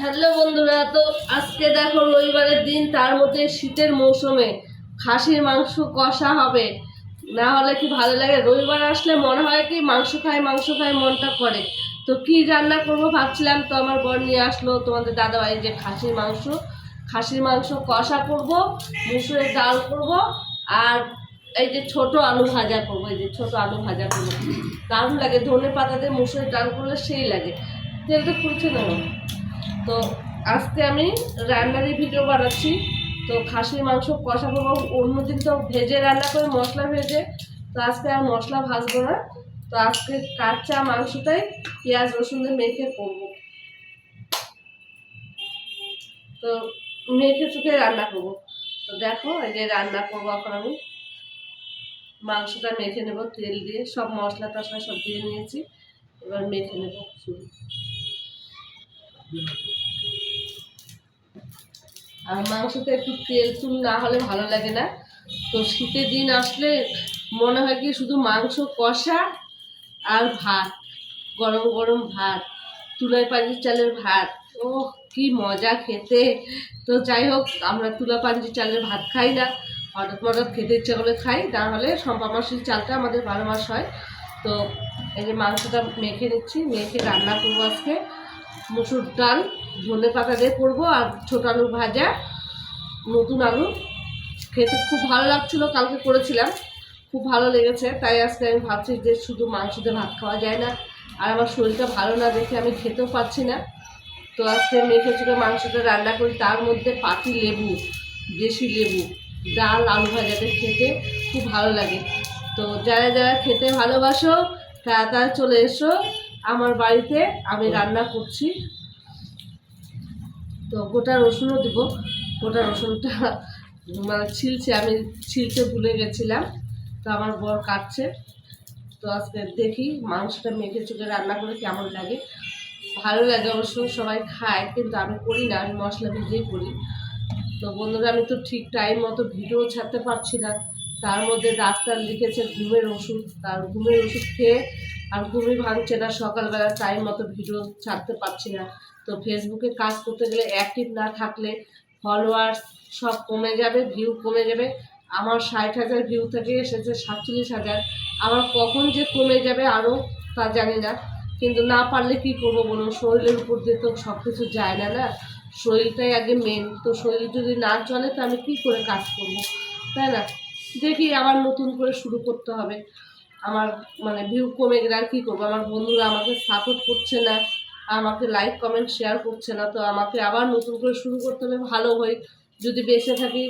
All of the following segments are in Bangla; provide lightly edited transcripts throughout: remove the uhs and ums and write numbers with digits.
হ্যালো বন্ধুরা, তো আজকে দেখো রবিবারের দিন, তার মধ্যে শীতের মৌসুমে খাসির মাংস কষা হবে। না হলে কি ভালো লাগে? রবিবার আসলে মনে হয় কি মাংস খাই মনটা করে। তো কি রান্না করব ভাবছিলাম, তো আমার বর নিয়ে আসলো তোমাদের দাদাভাই যে খাসির মাংস কষা করব, মুসুরের ডাল করব, আর এই যে ছোট আলু ভাজা করবো। এই যে ছোট আলু ভাজা করবো, দারুণ লাগে। ধনে পাতা দিয়ে মুসুরের ডাল করলে সেই লাগে। তেলটা খুলছে না। তো আজকে আমি রান্নারই ভিডিও বানাচ্ছি। তো খাসির মাংস কষা করবো। অন্যদিন তো ভেজে রান্না করে, মশলা ভেজে। তো আজকে আর মশলা ভাজবো না। তো আজকে কাঁচা মাংসটাই পেঁয়াজ রসুন দিয়ে মেখে করবো। তো মেখে চুখে রান্না করবো। তো দেখো, এই যে রান্না করবো এখন আমি। মাংসটা মেখে নেবো তেল দিয়ে, সব মশলা টশলা সব দিয়ে নিয়েছি। এবার মেখে নেবো শুধু। আর মাংসতে একটু তেল চুল না হলে ভালো লাগে না। তো শীতের দিন আসলে মনে হয় কি শুধু মাংস কষা আর ভাত, গরম গরম ভাত, তুলায় পাঞ্জির চালের ভাত। ও কি মজা খেতে! তো যাই হোক, আমরা তুলা পাঞ্জির চালের ভাত খাই না, হঠাৎ খেতে ইচ্ছা করে খাই। না হলে সম্পা মাসির চালটা আমাদের 12 মাস হয়। তো এই যে মাংসটা মেখে নিচ্ছি, মেখে রান্না করবো আজকে। মুসুর ডাল ধনে পাতা দিয়ে করবো, আর ছোট আলু ভাজা, নতুন আলু। খেতে খুব ভালো লাগছিলো, কালকে করেছিলাম, খুব ভালো লেগেছে। তাই আজকে আমি ভাবছি যে শুধু মাংস দিয়ে ভাত খাওয়া যায় না, আর আমার শরীরটা ভালো না দেখে আমি খেতেও পারছি না। তো আজকে মেখে চুখে মাংসটা রান্না করি, তার মধ্যে পাতি লেবু, দেশি লেবু, ডাল, আলু ভাজাতে খেতে খুব ভালো লাগে। তো যারা যারা খেতে ভালোবাসো তারা চলে এসো আমার বাড়িতে, আমি রান্না করছি। তো গোটা রসুনও দিব। গোটা রসুনটা মানে ছিলছে, আমি ছিলতে ভুলে গেছিলাম। তো আমার বর কাটছে। তো আজকে দেখি মাংসটা মেখে চুখে রান্না করে কেমন লাগে। ভালো লাগে অবশ্য, সবাই খায়, কিন্তু আমি করি না, আমি মশলা ভেজেই করি। তো বন্ধুরা, আমি তো ঠিক টাইম মতো ভিডিও ছাড়তে পারছি না। তার মধ্যে ডাক্তার লিখেছে ঘুমের ওষুধ, তার ঘুমের ওষুধ খেয়ে আর ঘুমই ভাঙছে না। সকালবেলা টাইম মতো ভিডিও ছাড়তে পারছি না। তো ফেসবুকে কাজ করতে গেলে অ্যাক্টিভ না থাকলে ফলোয়ার্স সব কমে যাবে, ভিউ কমে যাবে। আমার 60,000 ভিউ থেকে এসেছে 47,000। আমার কখন যে কমে যাবে আরও তা জানি না। কিন্তু না পারলে কি করবো বলুন, শরীরের উপর দিয়ে তো সব কিছু যায় না, না? শরীরটাই আগে মেন। তো শরীর যদি না চলে তো আমি কী করে কাজ করব, তাই না? দেখি আবার নতুন করে শুরু করতে হবে। আমার মানে ভিউ কমে গেলে আর কী করবো? আমার বন্ধুরা আমাকে সাপোর্ট করছে না, আমাকে লাইক কমেন্ট শেয়ার করছে না। তো আমাকে আবার নতুন করে শুরু করতে হবে। ভালো হই, যদি বেঁচে থাকি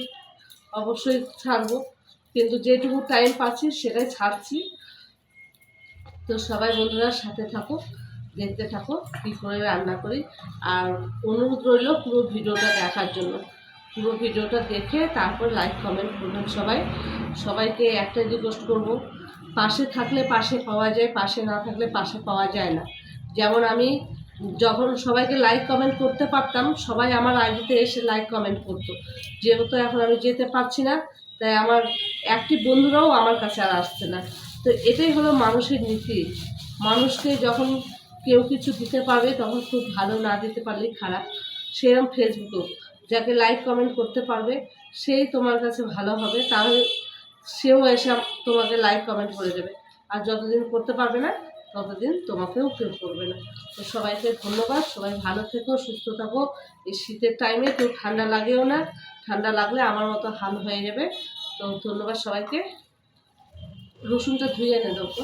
অবশ্যই ছাড়বো, কিন্তু যেটুকু টাইম পাচ্ছি সেটাই ছাড়ছি। তো সবাই বন্ধুরা সাথে থাকো, দেখতে থাকো কী করে রান্না করি। আর অনুরোধ রইল পুরো ভিডিওটা দেখার জন্য। পুরো ভিডিওটা দেখে তারপর লাইক কমেন্ট করবেন সবাই। সবাইকে একটাই রিকোয়েস্ট করব, পাশে থাকলে পাশে পাওয়া যায়, পাশে না থাকলে পাশে পাওয়া যায় না। যেমন আমি যখন সবাইকে লাইক কমেন্ট করতে পারতাম, সবাই আমার আইডিতে এসে লাইক কমেন্ট করতো। যেহেতু এখন আমি যেতে পারছি না, তাই আমার অ্যাক্টিভ বন্ধুরাও আমার কাছে আর আসছে না। তো এটাই হলো মানুষের নীতি। মানুষকে যখন কেউ কিছু দিতে পারবে তখন খুব ভালো, না দিতে পারলেই খারাপ। সেরকম ফেসবুকেও যাকে লাইক কমেন্ট করতে পারবে সেই তোমার কাছে ভালো হবে, তাহলে সেও এসে তোমাকে লাইক কমেন্ট করে দেবে। আর যতদিন করতে পারবে না ততদিন তোমাকেও কেউ করবে না। তো সবাইকে ধন্যবাদ। সবাই ভালো থেকো, সুস্থ থাকো। এই শীতের টাইমে কেউ ঠান্ডা লাগেও না, ঠান্ডা লাগলে আমার মতো হাল হয়ে যাবে। তো ধন্যবাদ সবাইকে। রসুনটা ধুয়ে এনে দেবো।